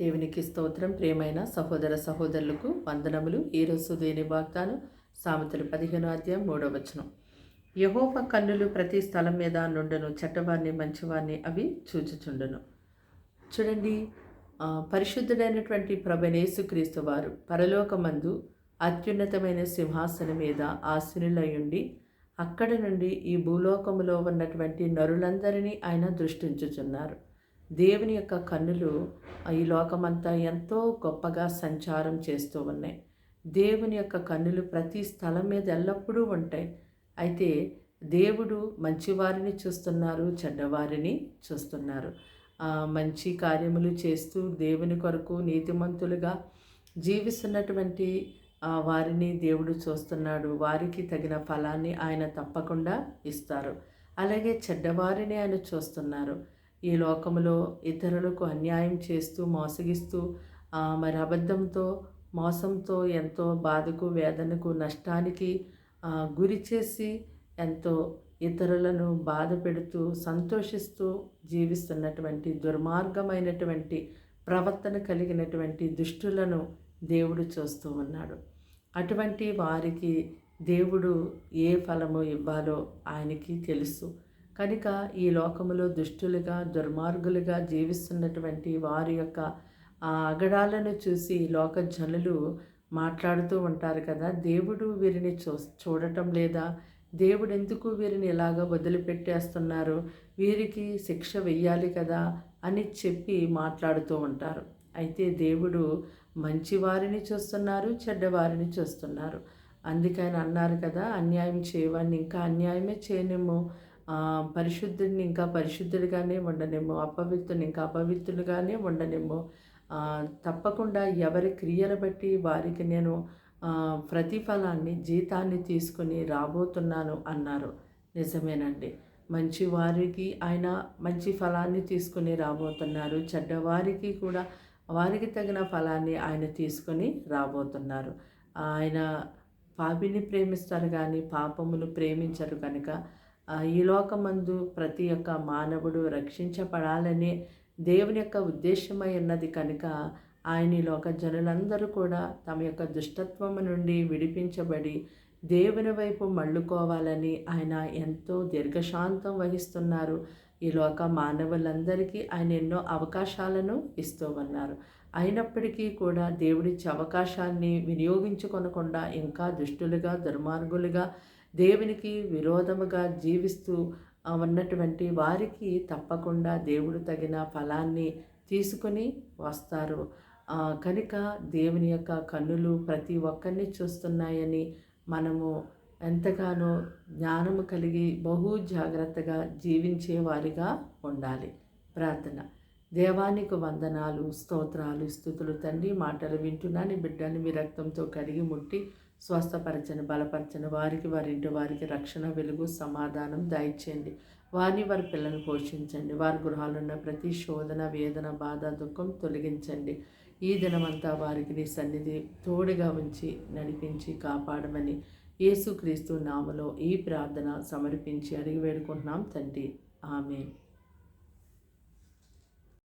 దేవునికి స్తోత్రం. ప్రియమైన సహోదర సహోదరులకు వందనములు. ఈరోజు దేని వాగ్దానం సామెతలు 15 3 యెహోవా కన్నులు ప్రతి స్థలం మీద నుండును, చెడ్డవారిని మంచివారిని అవి చూచుచుండును. చూడండి, పరిశుద్ధుడైనటువంటి ప్రభువైన యేసుక్రీస్తు వారు పరలోకమందు అత్యున్నతమైన సింహాసనం మీద ఆసీనులయుండి అక్కడ నుండి ఈ భూలోకములో ఉన్నటువంటి నరులందరినీ ఆయన దృష్టించుచున్నారు. దేవుని యొక్క కన్నులు ఈ లోకమంతా ఎంతో గొప్పగా సంచారం చేస్తూ ఉన్నాయి. దేవుని యొక్క కన్నులు ప్రతి స్థలం మీద ఎల్లప్పుడూ ఉంటాయి. అయితే దేవుడు మంచివారిని చూస్తున్నారు, చెడ్డవారిని చూస్తున్నారు. మంచి కార్యములు చేస్తూ దేవుని కొరకు నీతిమంతులుగా జీవిస్తున్నటువంటి వారిని దేవుడు చూస్తున్నాడు. వారికి తగిన ఫలాన్ని ఆయన తప్పకుండా ఇస్తారు. అలాగే చెడ్డవారిని ఆయన చూస్తున్నారు. ఈ లోకంలో ఇతరులకు అన్యాయం చేస్తూ మోసగిస్తూ మరి అబద్ధంతో మోసంతో ఎంతో బాధకు వేదనకు నష్టానికి గురి చేసి ఎంతో ఇతరులను బాధ పెడుతూ సంతోషిస్తూ జీవిస్తున్నటువంటి దుర్మార్గమైనటువంటి ప్రవర్తన కలిగినటువంటి దుష్టులను దేవుడు చూస్తూ ఉన్నాడు. అటువంటి వారికి దేవుడు ఏ ఫలము ఇవ్వాలో ఆయనకి తెలుసు. కనుక ఈ లోకములో దుష్టులుగా దుర్మార్గులుగా జీవిస్తున్నటువంటి వారి యొక్క అగడాలను చూసి లోక జనులు మాట్లాడుతూ ఉంటారు కదా, దేవుడు వీరిని చూడటం లేదా, దేవుడు ఎందుకు వీరిని ఇలాగ వదిలిపెట్టేస్తున్నారు, వీరికి శిక్ష వెయ్యాలి కదా అని చెప్పి మాట్లాడుతూ ఉంటారు. అయితే దేవుడు మంచివారిని చూస్తున్నారు, చెడ్డవారిని చూస్తున్నారు. అందుకని అన్నారు కదా, అన్యాయం చేయవాడిని ఇంకా అన్యాయమే చేయనేమో, పరిశుద్ధుడిని ఇంకా పరిశుద్ధుడిగానే ఉండనేమో, అపవిత్రుని ఇంకా అపవిత్రులుగానే ఉండనేమో. తప్పకుండా ఎవరి క్రియలు బట్టి వారికి నేను ప్రతిఫలాన్ని జీతాన్ని తీసుకుని రాబోతున్నాను అన్నారు. నిజమేనండి, మంచి వారికి ఆయన మంచి ఫలాన్ని తీసుకుని రాబోతున్నారు. చెడ్డవారికి కూడా వారికి తగిన ఫలాన్ని ఆయన తీసుకొని రాబోతున్నారు. ఆయన పాపిని ప్రేమిస్తారు కానీ పాపమును ప్రేమించరు. కనుక ఈ లోకమందు ప్రతి ఒక్క మానవుడు రక్షించబడాలనే దేవుని యొక్క ఉద్దేశమై ఉన్నది. కనుక ఆయన ఈ లోక జనులందరూ కూడా తమ యొక్క దుష్టత్వము నుండి విడిపించబడి దేవుని వైపు మళ్ళుకోవాలని ఆయన ఎంతో దీర్ఘశాంతం వహిస్తున్నారు. ఈ లోక మానవులందరికీ ఆయన ఎన్నో అవకాశాలను ఇస్తూ ఉన్నారు. అయినప్పటికీ కూడా దేవుడిచ్చే అవకాశాన్ని వినియోగించుకొనకుండా ఇంకా దుష్టులుగా దుర్మార్గులుగా దేవునికి విరోధముగా జీవిస్తూ ఉన్నటువంటి వారికి తప్పకుండా దేవుడు తగిన ఫలాన్ని తీసుకొని వస్తారు. కనుక దేవుని యొక్క కన్నులు ప్రతి ఒక్కరిని చూస్తున్నాయని మనము ఎంతగానో జ్ఞానము కలిగి బహు జాగ్రత్తగా జీవించే వారిగా ఉండాలి. ప్రార్థన. దేవానికి వందనాలు, స్తోత్రాలు, స్తుతులు తండ్రి. మాటలు వింటున్నాను బిడ్డని మీ రక్తంతో కడిగి ముట్టి స్వస్థపరచని బలపరచని వారికి వారి ఇంటి వారికి రక్షణ, వెలుగు, సమాధానం దయచేయండి. వారిని వారి పిల్లలను పోషించండి. వారి గృహాల్లో ఉన్న ప్రతి శోధన, వేదన, బాధ, దుఃఖం తొలగించండి. ఈ దినమంతా వారికి నీ సన్నిధి తోడుగా ఉంచి నడిపించి కాపాడమని యేసుక్రీస్తు నామములో ఈ ప్రార్థన సమర్పించి అడిగి వేడుకుంటున్నాం తండ్రి. ఆమేన్.